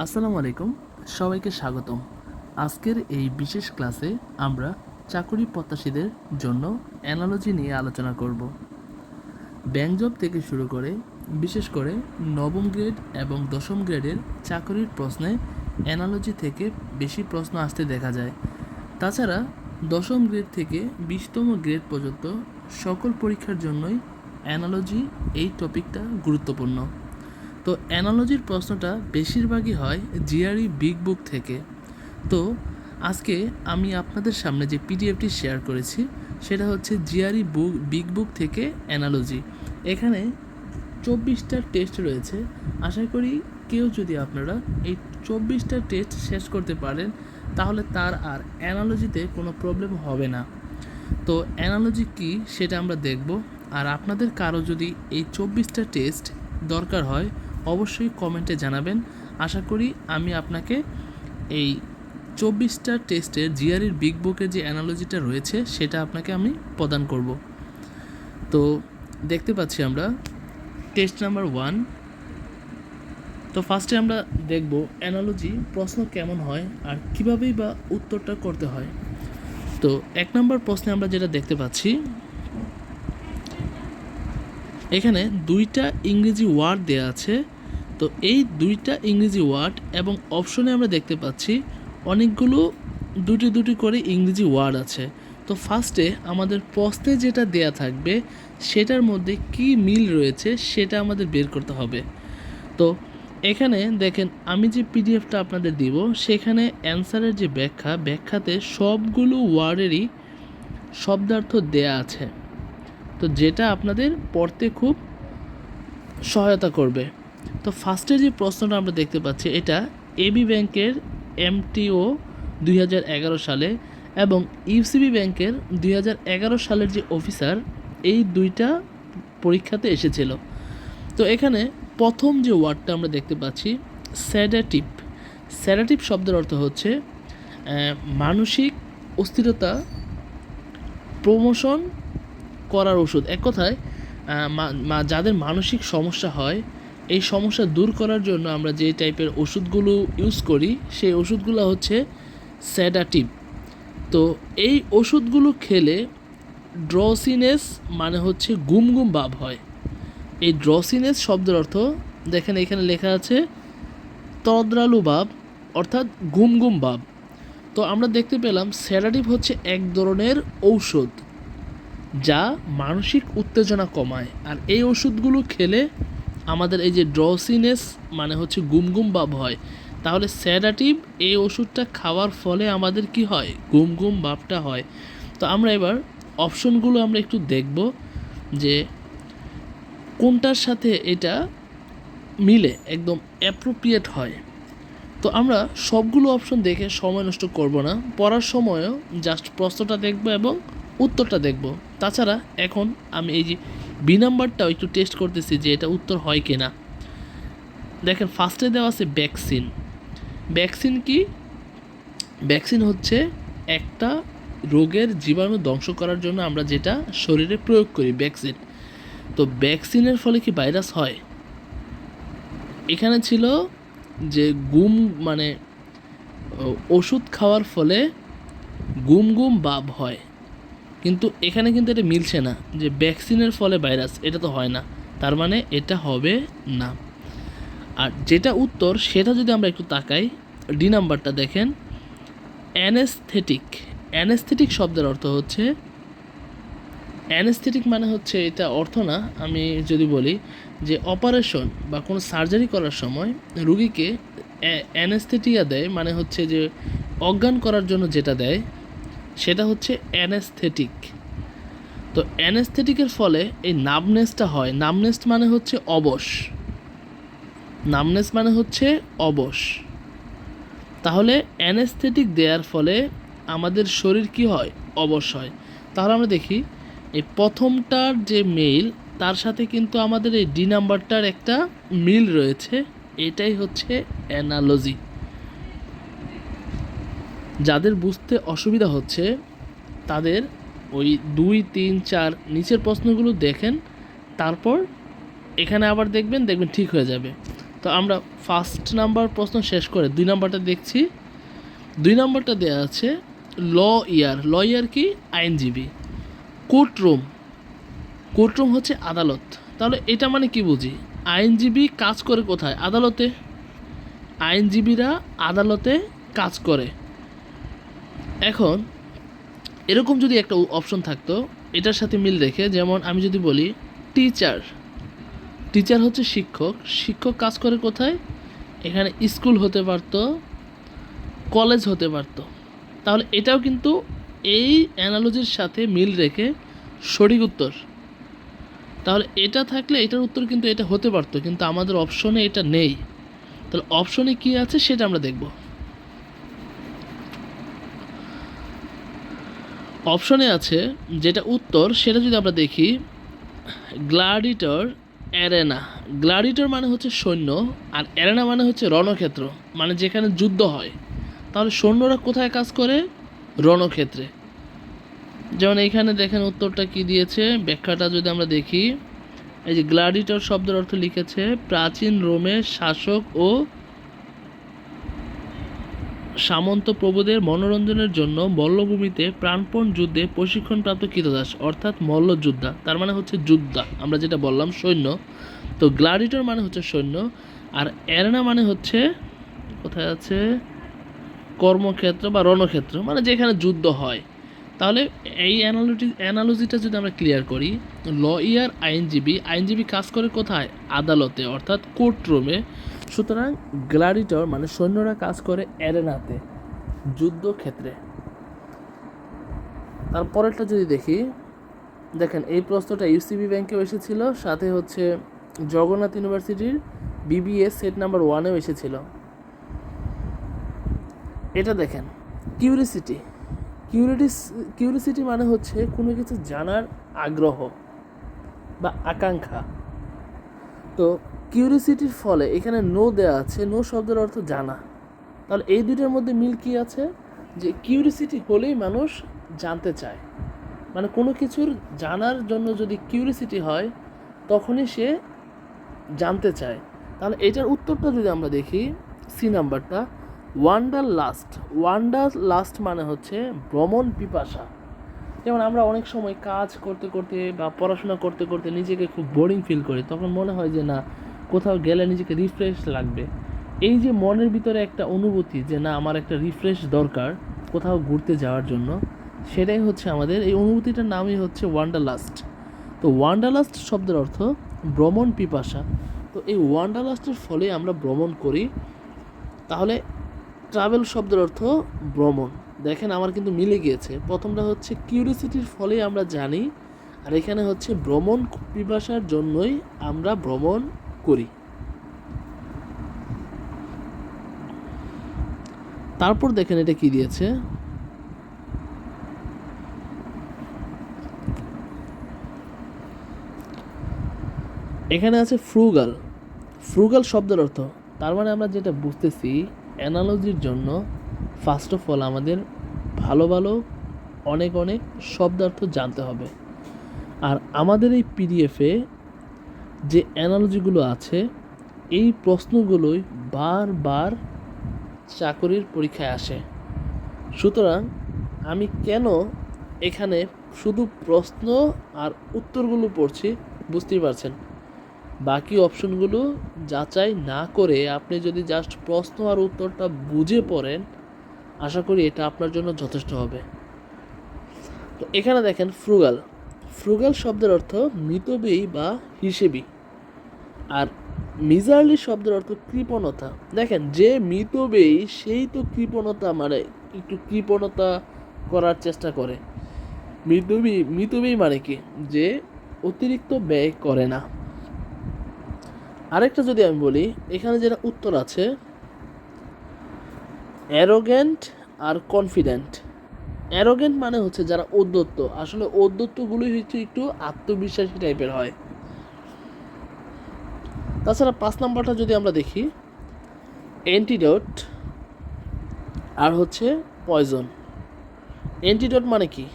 আসসালামু আলাইকুম, সবাইকে স্বাগতম। আজকের এই বিশেষ ক্লাসে আমরা চাকরি প্রত্যাশীদের জন্য অ্যানালজি নিয়ে আলোচনা করব। ব্যাংক জব থেকে শুরু করে বিশেষ করে নবম গ্রেড এবং দশম গ্রেডের চাকরির প্রশ্নে অ্যানালজি থেকে বেশি প্রশ্ন আসতে দেখা যায়। তাছাড়া দশম গ্রেড থেকে 20তম গ্রেড পর্যন্ত সকল পরীক্ষার জন্যই অ্যানালজি এই টপিকটা গুরুত্বপূর্ণ। তো অ্যানালজির প্রশ্নটা বেশিরভাগই হয় জিআরই বিগ বুক থেকে। তো আজকে আমি আপনাদের সামনে যে পিডিএফটি শেয়ার করেছি সেটা হচ্ছে জিআরই বিগ বুক থেকে অ্যানালজি। এখানে 24টা টেস্ট রয়েছে। আশা করি কেউ যদি আপনারা এই 24টা টেস্ট শেষ করতে পারেন তাহলে তার আর অ্যানালজিতে কোনো প্রবলেম হবে না। তো অ্যানালজি কী সেটা আমরা দেখব। আর আপনাদের কারো যদি এই 24টা টেস্ট দরকার হয় অবশ্যই কমেন্টে জানাবেন। আশা করি আমি আপনাকে এই 24টা টেস্টের জিআরইর বিগ বুকের যে অ্যানালজিটা রয়েছে সেটা আপনাকে আমি প্রদান করব। তো দেখতে পাচ্ছি আমরা টেস্ট নাম্বার 1। তো ফার্স্টে আমরা দেখব অ্যানালজি প্রশ্ন কেমন হয় আর কীভাবেই বা উত্তরটা করতে হয়। তো 1 নম্বর প্রশ্নে আমরা যেটা দেখতে পাচ্ছি, এখানে 2টা ইংরেজি ওয়ার্ড দেওয়া আছে। তো এই 2টা ইংরেজি ওয়ার্ড এবং অপশনে আমরা দেখতে পাচ্ছি অনেকগুলো দুটি করে ইংরেজি ওয়ার্ড আছে। তো ফার্স্টে আমাদের প্রশ্নে যেটা দেয়া থাকবে সেটার মধ্যে কি মিল রয়েছে সেটা আমাদের বের করতে হবে। তো এখানে দেখেন আমি যে পিডিএফটা আপনাদের দিব সেখানে অ্যান্সারের যে ব্যাখ্যাতে সবগুলো ওয়ার্ডেরই শব্দার্থ দেয়া আছে। তো যেটা আপনাদের পড়তে খুব সহায়তা করবে। তো ফার্স্টে যে প্রশ্নটা আমরা দেখতে পাচ্ছি এটা এবি ব্যাংকের এমটিও 2011 সালে এবং ইউসিবি ব্যাংকের 2011 সালের যে অফিসার এই দুইটা পরীক্ষাতে এসেছিল। তো এখানে প্রথম যে ওয়ার্ডটা আমরা দেখতে পাচ্ছি স্যাডেটিভ। স্যাডেটিভ শব্দের অর্থ হচ্ছে মানসিক অস্থিরতা প্রমোশন করার ওষুধ। এক কথায় যাদের মানসিক সমস্যা হয় এই সমস্যা দূর করার জন্য আমরা যে টাইপের ওষুধগুলো ইউজ করি সেই ওষুধগুলো হচ্ছে স্যাডেটিভ। তো এই ওষুধগুলো খেলে ড্রসিনেস মানে হচ্ছে গুম গুম ভাব হয়। এই ড্রসিনেস শব্দের অর্থ দেখেন এখানে লেখা আছে তদ্রালু ভাব অর্থাৎ গুম গুম ভাব। তো আমরা দেখতে পেলাম স্যাডেটিভ হচ্ছে এক ধরনের ঔষধ যা মানসিক উত্তেজনা কমায়। আর এই ওষুধগুলো খেলে আমাদের এই যে ড্রসিনেস মানে হচ্ছে গুম গুম ভাব হয়। তাহলে স্যাডেটিভ এই ওষুধটা খাওয়ার ফলে আমাদের কি হয়, গুম গুম ভাবটা হয়। তো আমরা এবার অপশনগুলো আমরা একটু দেখব যে কোনটার সাথে এটা মিলে একদম অ্যাপ্রোপ্রিয়েট হয়। তো আমরা সবগুলো অপশন দেখে সময় নষ্ট করব না, পড়ার সময়ও জাস্ট প্রশ্নটা দেখব এবং উত্তরটা দেখব। তাছাড়া এখন আমি এই যে বি নাম্বারটাও একটু টেস্ট করতেছি যে এটা উত্তর হয় কি না। দেখেন ফার্স্টে দেওয়া আছে ভ্যাকসিন। ভ্যাকসিন কি? ভ্যাকসিন হচ্ছে একটা রোগের জীবাণু ধ্বংস করার জন্য আমরা যেটা শরীরে প্রয়োগ করি, ভ্যাকসিন। তো ভ্যাকসিনের ফলে কি ভাইরাস হয়? এখানে ছিল যে গুম মানে ওষুধ খাওয়ার ফলে গুম গুম ভাব হয়, কিন্তু এখানে কিন্তু এটা মিলছে না যে ভ্যাকসিনের ফলে ভাইরাস, এটা তো হয় না, তার মানে এটা হবে না। আর যেটা উত্তর সেটা যদি আমরা একটু তাকাই, ডি নাম্বারটা দেখেন অ্যানেস্থেটিক। অ্যানেস্থেটিক শব্দের অর্থ হচ্ছে, অ্যানেস্থেটিক মানে হচ্ছে এটা অর্থ না, আমি যদি বলি যে অপারেশন বা কোনো সার্জারি করার সময় রুগীকে অ্যানেস্থেটিয়া দেয়, মানে হচ্ছে যে অজ্ঞান করার জন্য যেটা দেয় সেটা হচ্ছে অ্যানেস্থেটিক। তো অ্যানেস্থেটিকের ফলে এই নামনেসটা হয়। নামনেস মানে হচ্ছে অবশ, নামনেস মানে হচ্ছে অবশ। তাহলে অ্যানেস্থেটিক দেওয়ার ফলে আমাদের শরীর কি হয়, অবশ হয়। তাহলে আমরা দেখি এই প্রথমটার যে মেইল তার সাথে কিন্তু আমাদের এই ডি নাম্বারটার একটা মিল রয়েছে, এটাই হচ্ছে অ্যানালজি। যাদের বুঝতে অসুবিধা হচ্ছে তাদের ওই 2, 3, 4 নিচের প্রশ্নগুলো দেখেন, তারপর এখানে আবার দেখবেন ঠিক হয়ে যাবে। তো আমরা ফার্স্ট নাম্বার প্রশ্ন শেষ করে 2 নাম্বারটা দেখছি। 2 নাম্বারটা দেওয়া আছে ল ইয়ার কি আইনজীবী, কোর্টরুম, কোর্টরুম হচ্ছে আদালত। তাহলে এটা মানে কি বুঝি, আইনজীবী কাজ করে কোথায়, আদালতে। আইনজীবীরা আদালতে কাজ করে। এখন এরকম যদি একটা অপশন থাকতো এটার সাথে মিল রেখে, যেমন আমি যদি বলি টিচার, টিচার হচ্ছে শিক্ষক, শিক্ষক কাজ করে কোথায়, এখানে স্কুল হতে পারতো, কলেজ হতে পারতো। তাহলে এটাও কিন্তু এই অ্যানালজির সাথে মিল রেখে সঠিক উত্তর। তাহলে এটা থাকলে এটার উত্তর কিন্তু এটা হতে পারতো, কিন্তু আমাদের অপশনে এটা নেই। তাহলে অপশনে কি আছে সেটা আমরা দেখব। অপশনে আছে যেটা উত্তর সেটা যদি আমরা দেখি, গ্ল্যাডিটর অ্যারেনা। গ্ল্যাডিটর মানে হচ্ছে সৈন্য, আর অ্যারেনা মানে হচ্ছে রণক্ষেত্র, মানে যেখানে যুদ্ধ হয়। তাহলে সৈন্যরা কোথায় কাজ করে, রণক্ষেত্রে। যেমন এইখানে দেখেন উত্তরটা কি দিয়েছে, ব্যাখ্যাটা যদি আমরা দেখি, এই যে গ্ল্যাডিটর শব্দের অর্থ লিখেছে প্রাচীন রোমের শাসক ও সামন্ত প্রভুদের মনোরঞ্জনের জন্য মল্লভূমিতে প্রাণপণ যুদ্ধে প্রশিক্ষণপ্রাপ্ত কৃতদাস, অর্থাৎ মল্লযোদ্ধা। তার মানে হচ্ছে যোদ্ধা, আমরা যেটা বললাম সৈন্য। তো গ্ল্যাডিটর মানে হচ্ছে সৈন্য, আর অ্যারেনা মানে হচ্ছে কোথায় আছে, কর্মক্ষেত্র বা রণক্ষেত্র, মানে যেখানে যুদ্ধ হয়। তাহলে এই অ্যানালজিটা যদি আমরা ক্লিয়ার করি, লয়ার আইনজীবী, আইনজীবী কাজ করে কোথায়, আদালতে অর্থাৎ কোর্টরুমে। সুতরাং গ্ল্যাডিটর মানে সৈন্যরা কাজ করে অ্যারেনাতে, যুদ্ধক্ষেত্রে। তারপরেরটা যদি দেখি, দেখেন এই প্রশ্নটা ইউসিবি ব্যাংকেও এসেছিল, সাথে হচ্ছে জগন্নাথ ইউনিভার্সিটির বিবিএস সেট নাম্বার 1-এও এসেছিল। এটা দেখেন কিউরিসিটি, কিউরিসিটি মানে হচ্ছে কোনো কিছু জানার আগ্রহ বা আকাঙ্ক্ষা। তো কিউরিসিটির ফলে এখানে নো দেওয়া আছে, নো শব্দের অর্থ জানা। তাহলে এই দুইটার মধ্যে মিল কি আছে, যে কিউরিসিটি হলেই মানুষ জানতে চায়, মানে কোনো কিছুর জানার জন্য যদি কিউরিসিটি হয় তখনই সে জানতে চায়। তাহলে এটার উত্তরটা যদি আমরা দেখি, সি নাম্বারটা, ওয়ান্ডার লাস্ট মানে হচ্ছে ভ্রমণ পিপাসা। যেমন আমরা অনেক সময় কাজ করতে করতে বা পড়াশোনা করতে করতে নিজেকে খুব বোরিং ফিল করি, তখন মনে হয় যে না কোথাও গেলে নিজেকে রিফ্রেশ লাগবে। এই যে মনের ভিতরে একটা অনুভূতি যে না আমার একটা রিফ্রেশ দরকার কোথাও ঘুরতে যাওয়ার জন্য, সেটাই হচ্ছে আমাদের এই অনুভূতিটার নামই হচ্ছে ওয়ান্ডারলাস্ট। তো ওয়ান্ডারলাস্ট শব্দের অর্থ ভ্রমণ পিপাসা। তো এই ওয়ান্ডারলাস্টের ফলে আমরা ভ্রমণ করি। তাহলে ট্রাভেল শব্দের অর্থ ভ্রমণ। দেখেন আমার কিন্তু মিলে গিয়েছে, প্রথমটা হচ্ছে কিউরিসিটির ফলে আমরা জানি, আর এখানে হচ্ছে ভ্রমণ পিপাসার জন্যই আমরা ভ্রমণ করি। তারপর দেখেন এটা কি দিয়েছে, এখানে আছে ফ্রুগাল। ফ্রুগাল শব্দের অর্থ, তার মানে আমরা যেটা বুঝতেছি অ্যানালজির জন্য ফার্স্ট অফ অল আমাদের ভালো ভালো অনেক অনেক শব্দার্থ জানতে হবে। আর আমাদের এই পিডিএফে যে অ্যানালজিগুলো আছে এই প্রশ্নগুলোই বারবার চাকরির পরীক্ষায় আসে। সুতরাং আমি কেন এখানে শুধু প্রশ্ন আর উত্তরগুলো পড়ছি বুঝতেই পারছেন। বাকি অপশনগুলো যাচাই না করে আপনি যদি জাস্ট প্রশ্ন আর উত্তরটা বুঝে পড়েন, আশা করি এটা আপনার জন্য যথেষ্ট হবে। তো এখানে দেখেন ফ্রুগাল শব্দের অর্থ মিতব্যয়ী বা হিসেবি, আর মিজারলি শব্দের অর্থ কৃপণতা। দেখেন যে মিতব্যয়ী সেই তো কৃপণতা, মানে একটু কৃপণতা করার চেষ্টা করে। মিতব্যয়ী মানে কি, যে অতিরিক্ত ব্যয় করে না। আরেকটা যদি আমি বলি, এখানে যেটা উত্তর আছে অ্যারোগেন্ট আর কনফিডেন্ট। অ্যারোগেন্ট মানে হচ্ছে যারা ঔদ্ধত্য, আসলে ঔদ্ধত্যগুলোই হচ্ছে একটু আত্মবিশ্বাসী টাইপের হয়। তাছাড়া 5 নাম্বারটা যদি আমরা দেখি, অ্যান্টিডোট আর হচ্ছে পয়জন। অ্যান্টিডোট মানে কি,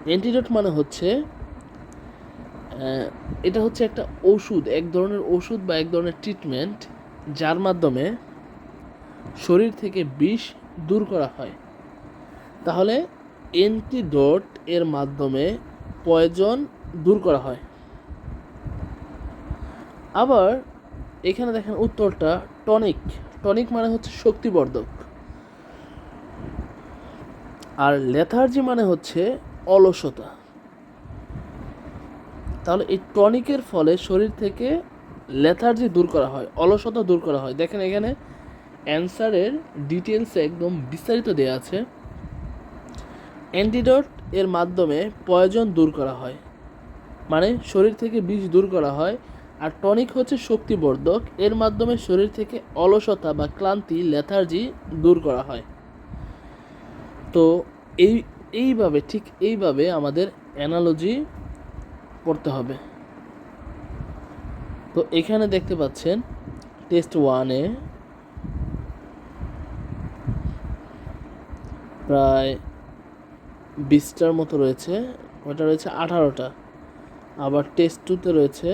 অ্যান্টিডোট মানে হচ্ছে এটা হচ্ছে একটা ওষুধ, এক ধরনের ওষুধ বা এক ধরনের ট্রিটমেন্ট, যার মাধ্যমে শরীর থেকে বিষ দূর করা হয়। তাহলে অ্যান্টিডোট এর মাধ্যমে পয়জন দূর করা হয়। আবার এখানে দেখেন উত্তরটা টনিক। টনিক মানে হচ্ছে শক্তিবর্ধক। আর লেথার্জি মানে হচ্ছে অলসতা। তাহলে এই টনিকের ফলে শরীর থেকে লেথার্জি দূর করা হয়, অলসতা দূর করা হয়। দেখেন এখানে অ্যান্সারের ডিটেলসে একদম বিস্তারিত দেওয়া আছে। অ্যান্টিডোট এর মাধ্যমে পয়জন দূর করা হয়, মানে শরীর থেকে বিষ দূর করা হয়। আর টনিক হচ্ছে শক্তিবর্ধক, এর মাধ্যমে শরীর থেকে অলসতা বা ক্লান্তি, লেথার্জি দূর করা হয়। তো এইভাবে ঠিক এইভাবে আমাদের অ্যানালজি পড়তে হবে। তো এখানে দেখতে পাচ্ছেন টেস্ট 1-এ প্রায় 20টার মতো রয়েছে, ওটা রয়েছে 18টা। আবার টেস্ট 2-তে রয়েছে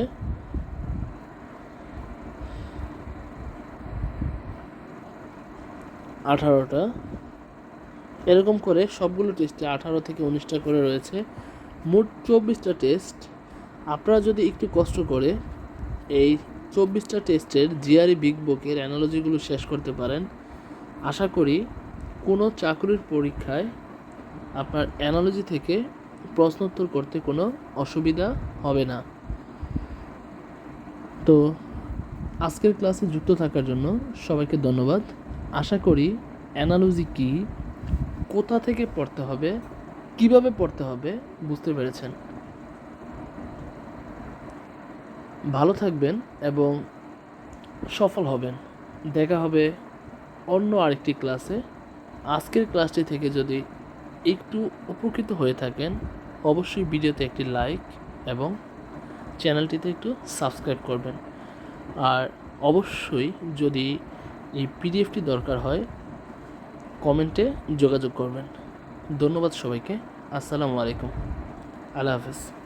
18টা। এরকম করে সবগুলো টেস্টে 18 থেকে 19টা করে রয়েছে, মোট 24টা টেস্ট। আপনারা যদি একটু কষ্ট করে এই 24টা টেস্টের জিআরই বিগ বুকের অ্যানালজিগুলো শেষ করতে পারেন, আশা করি কোনো চাকরির পরীক্ষায় আপনার অ্যানালজি থেকে প্রশ্নোত্তর করতে কোনো অসুবিধা হবে না। তো আজকের ক্লাসে যুক্ত থাকার জন্য সবাইকে ধন্যবাদ। আশা করি অ্যানালজি কী, কোথা থেকে পড়তে হবে, কিভাবে পড়তে হবে বুঝতে পেরেছেন। ভালো থাকবেন এবং সফল হবেন। দেখা হবে অন্য আরেকটি ক্লাসে। আজকের ক্লাসটি থেকে যদি একটু উপকৃত হয়ে থাকেন, অবশ্যই ভিডিওতে একটি লাইক এবং চ্যানেলটিতে একটু সাবস্ক্রাইব করবেন। আর অবশ্যই যদি এই পিডিএফটি দরকার হয়, কমেন্টে যোগাযোগ করবেন। ধন্যবাদ সবাইকে। আসসালামু আলাইকুম। আল্লাহ হাফেজ।